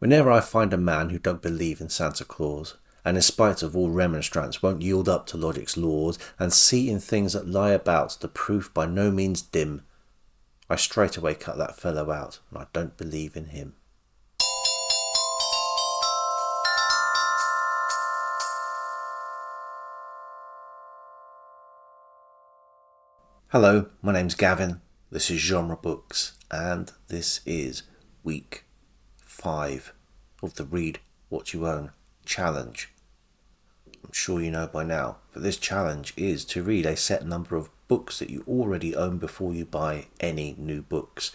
Whenever I find a man who don't believe in Santa Claus, and in spite of all remonstrance won't yield up to logic's laws, and see in things that lie about the proof by no means dim, I straightway cut that fellow out, and I don't believe in him. Hello, my name's Gavin, this is Genre Books, and this is week 5 of the Read What You Own challenge. I'm sure you know by now, but this challenge is to read a set number of books that you already own before you buy any new books,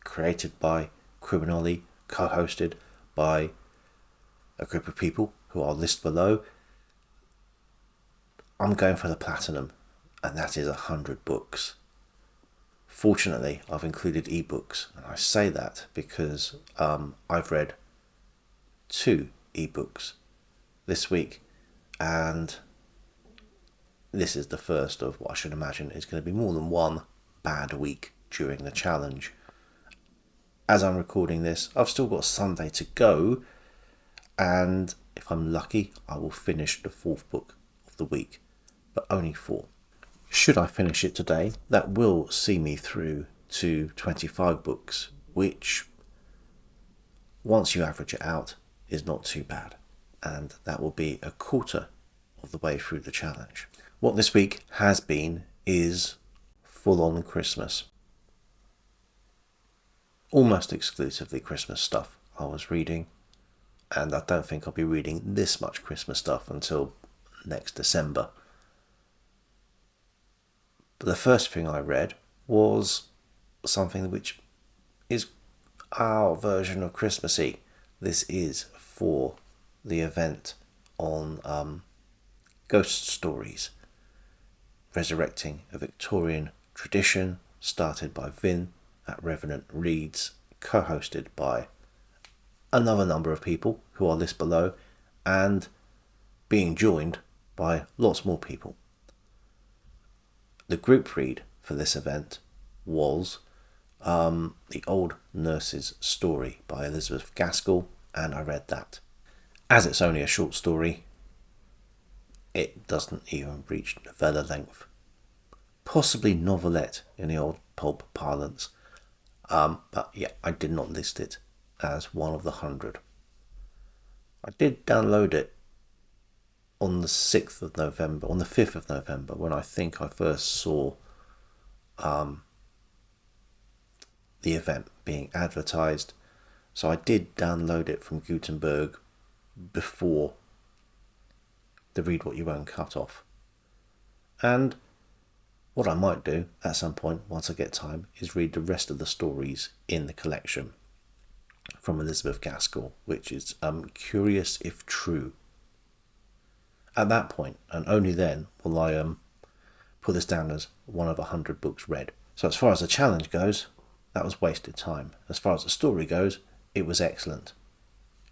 created by, criminally co-hosted by a group of people who I'll list below. I'm going for the platinum, and that is 100 books. Fortunately, I've included ebooks, and I say that because I've read 2 ebooks this week, and this is the first of what I should imagine is going to be more than one bad week during the challenge. As I'm recording this, I've still got Sunday to go, and if I'm lucky, I will finish the 4th book of the week, but only 4. Should I finish it today, that will see me through to 25 books, which, once you average it out, is not too bad. And that will be a quarter of the way through the challenge. What this week has been is full-on Christmas. Almost exclusively Christmas stuff I was reading, and I don't think I'll be reading this much Christmas stuff until next December. But the first thing I read was something which is our version of Christmassy. This is for the event on ghost stories, Resurrecting, a Victorian tradition started by Vin at Revenant Reads, co-hosted by another number of people who I'll list below, and being joined by lots more people. The group read for this event was The Old Nurse's Story by Elizabeth Gaskell, and I read that. As it's only a short story, it doesn't even reach novella length. Possibly novelette in the old pulp parlance, but yeah, I did not list it as one of the 100. I did download it on the 6th of November, on the 5th of November, when I think I first saw the event being advertised. So I did download it from Gutenberg before the Read What You Own cut-off. And what I might do at some point, once I get time, is read the rest of the stories in the collection from Elizabeth Gaskell, which is Curious If True. At that point, and only then, will I put this down as one of 100 books read. So as far as the challenge goes, that was wasted time. As far as the story goes, it was excellent.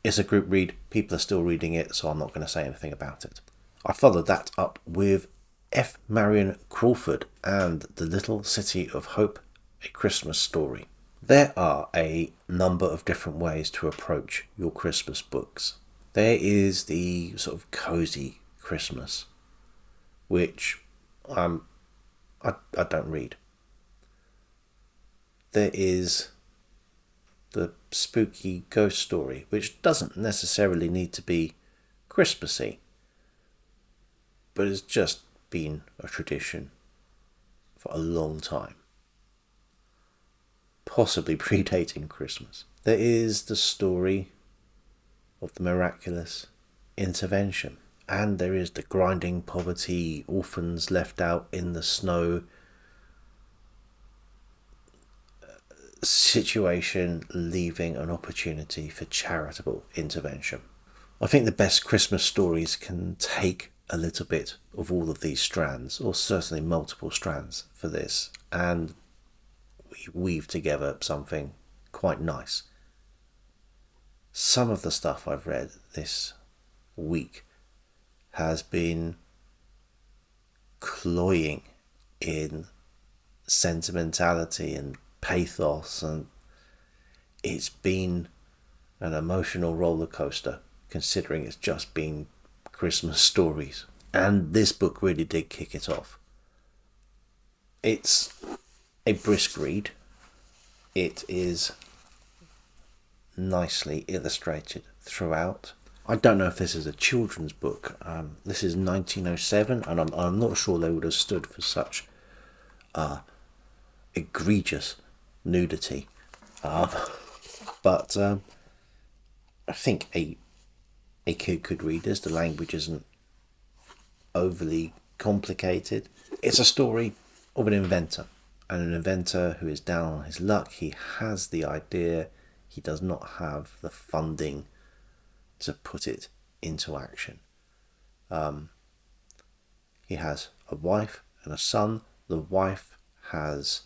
It's a group read, people are still reading it, so I'm not going to say anything about it. I followed that up with F. Marion Crawford and The Little City of Hope, A Christmas Story. There are a number of different ways to approach your Christmas books. There is the sort of cozy Christmas, which I don't read. There is the spooky ghost story, which doesn't necessarily need to be Christmassy, but it's just been a tradition for a long time, possibly predating Christmas. There is the story of the miraculous intervention, and there is the grinding poverty, orphans left out in the snow situation, leaving an opportunity for charitable intervention. I think the best Christmas stories can take a little bit of all of these strands, or certainly multiple strands for this, and we weave together something quite nice. Some of the stuff I've read this week has been cloying in sentimentality and pathos, and it's been an emotional roller coaster, considering it's just been Christmas stories. And this book really did kick it off. It's a brisk read. It is nicely illustrated throughout. I don't know if this is a children's book. This is 1907, and I'm not sure they would have stood for such egregious nudity. But I think a kid could read this. The language isn't overly complicated. It's a story of an inventor, and an inventor who is down on his luck. He has the idea, he does not have the funding to put it into action. He has a wife and a son. The wife has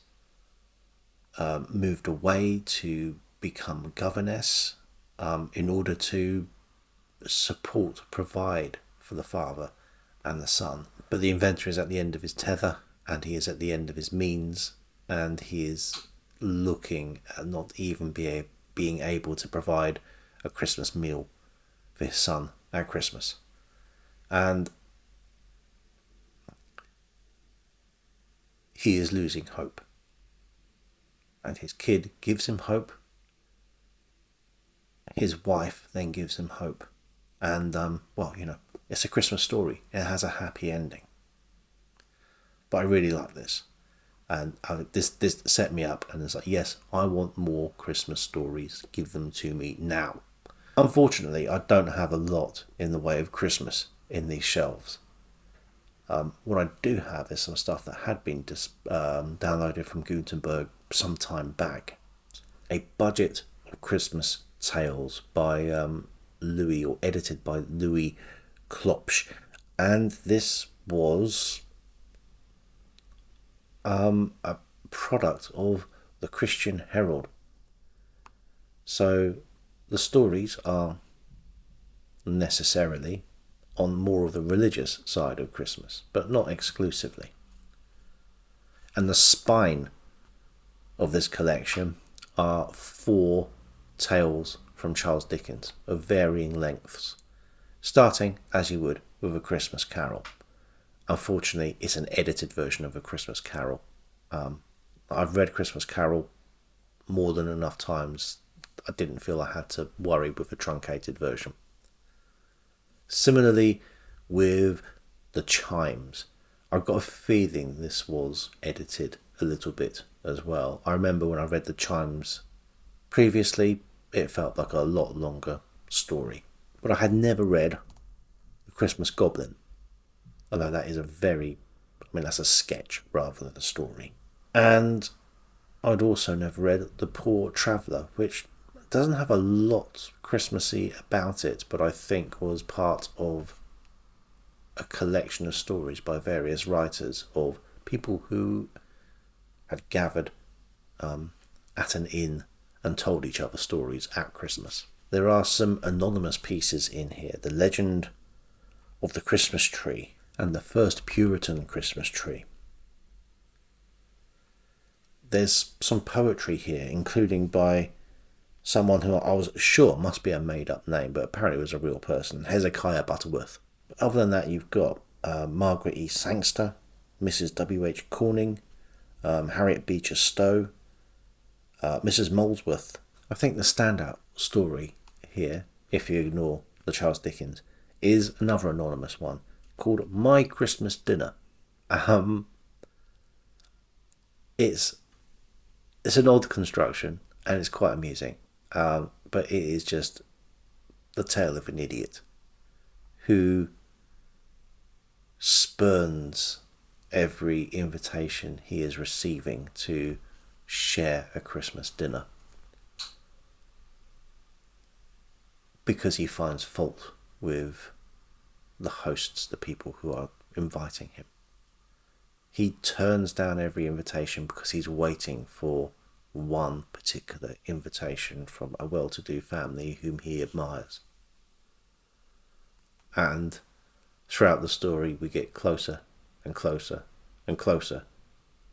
moved away to become a governess in order to provide for the father and the son. But the inventor is at the end of his tether, and he is at the end of his means, and he is looking at not even being able to provide a Christmas meal for his son at Christmas. And he is losing hope. And his kid gives him hope. His wife then gives him hope. And, it's a Christmas story. It has a happy ending. But I really like this. And this set me up. And it's like, yes, I want more Christmas stories. Give them to me now. Unfortunately, I don't have a lot in the way of Christmas in these shelves. What I do have is some stuff that had been downloaded from Gutenberg some time back. A budget of Christmas tales by Louis, or edited by Louis Klopsch. And this was a product of the Christian Herald. So the stories are necessarily on more of the religious side of Christmas, but not exclusively. And the spine of this collection are 4 tales from Charles Dickens of varying lengths, starting, as you would, with A Christmas Carol. Unfortunately, it's an edited version of A Christmas Carol. I've read Christmas Carol more than enough times. I didn't feel I had to worry with a truncated version. Similarly with the chimes, I've got a feeling this was edited a little bit as well. I remember when I read the chimes previously, it felt like a lot longer story. But I had never read The Christmas Goblin, although that is that's a sketch rather than a story. And I'd also never read The Poor Traveller, which doesn't have a lot Christmassy about it, but I think was part of a collection of stories by various writers of people who had gathered at an inn and told each other stories at Christmas. There are some anonymous pieces in here. The Legend of the Christmas Tree and the First Puritan Christmas Tree. There's some poetry here, including by someone who I was sure must be a made-up name, but apparently was a real person, Hezekiah Butterworth. But other than that, you've got Margaret E. Sangster, Mrs. W.H. Corning, Harriet Beecher Stowe, Mrs. Molesworth. I think the standout story here, if you ignore the Charles Dickens, is another anonymous one called My Christmas Dinner. It's an odd construction and it's quite amusing, but it is just the tale of an idiot who spurns every invitation he is receiving to share a Christmas dinner because he finds fault with the hosts, the people who are inviting him. He turns down every invitation because he's waiting for one particular invitation from a well-to-do family whom he admires. And throughout the story we get closer and closer and closer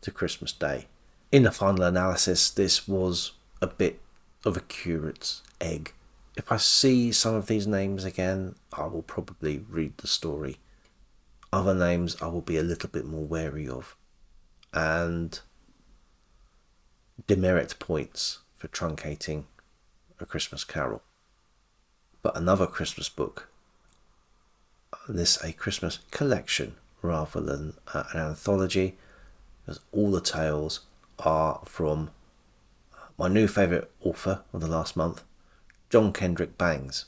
to Christmas Day. In the final analysis, this was a bit of a curate's egg if I see some of these names again, I will probably read the story. Other names I will be a little bit more wary of, and demerit points for truncating A Christmas Carol. But another Christmas book, this a Christmas collection rather than an anthology, because all the tales are from my new favourite author of the last month, John Kendrick Bangs.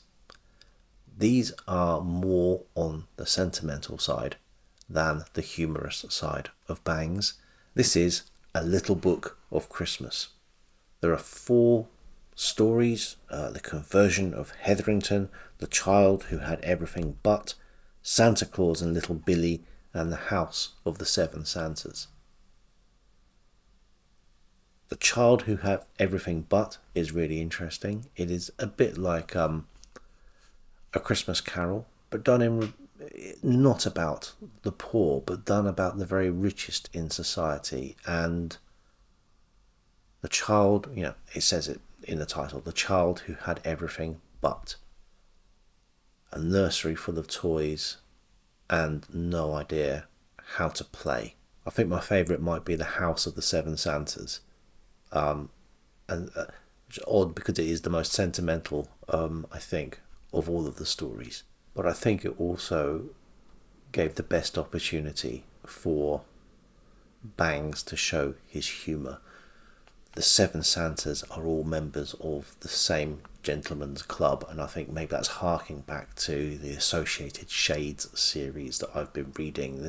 These are more on the sentimental side than the humorous side of Bangs. This is a little book of Christmas. There are 4 stories: the conversion of Hetherington, the child who had everything but, Santa Claus and Little Billy, and the house of the 7 Santas. The child who had everything but is really interesting. It is a bit like A Christmas Carol, but done in not about the poor, but done about the very richest in society. And the child, it says it in the title, the child who had everything but. A nursery full of toys and no idea how to play. I think my favourite might be the house of the 7 Santas. Which is odd because it is the most sentimental, I think, of all of the stories. But I think it also gave the best opportunity for Bangs to show his humour. The 7 Santas are all members of the same gentleman's club, and I think maybe that's harking back to the Associated Shades series that I've been reading.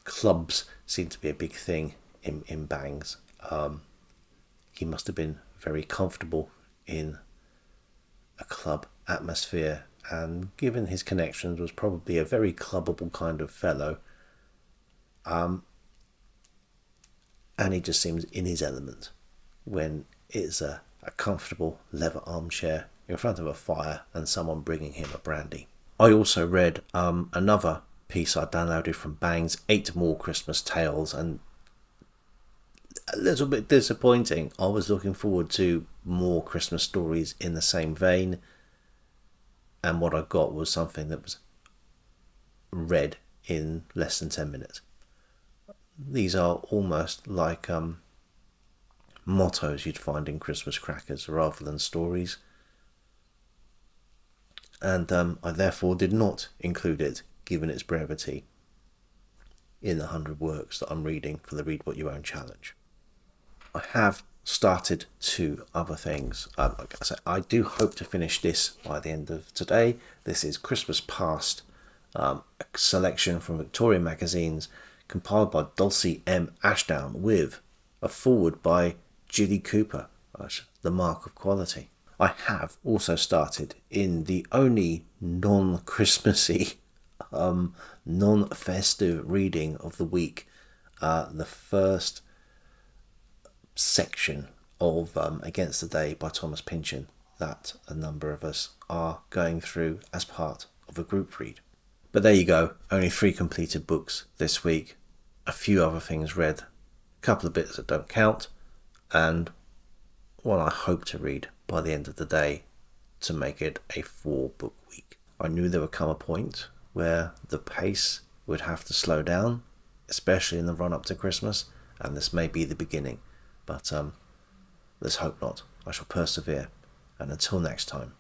Clubs seem to be a big thing in Bangs. He must have been very comfortable in a club atmosphere, and given his connections was probably a very clubbable kind of fellow. And he just seems in his element when it's a comfortable leather armchair in front of a fire and someone bringing him a brandy. I also read another piece I downloaded from Bangs, 8 More Christmas Tales, and a little bit disappointing. I was looking forward to more Christmas stories in the same vein, and what I got was something that was read in less than 10 minutes. These are almost like mottos you'd find in Christmas crackers rather than stories, and I therefore did not include it, given its brevity, in the 100 works that I'm reading for the Read What You Own challenge. I have started 2 other things. Like I said, I do hope to finish this by the end of today. This is Christmas Past, a selection from Victorian magazines, compiled by Dulcie M. Ashdown, with a foreword by Julie Cooper. The mark of quality. I have also started, in the only non-Christmassy, non-festive reading of the week, the first section of Against the Day by Thomas Pynchon, that a number of us are going through as part of a group read. But there you go, only 3 completed books this week, a few other things read, a couple of bits that don't count, and one I hope to read by the end of the day to make it a 4-book week. I knew there would come a point where the pace would have to slow down, especially in the run up to Christmas, and this may be the beginning. But let's hope not. I shall persevere. And until next time,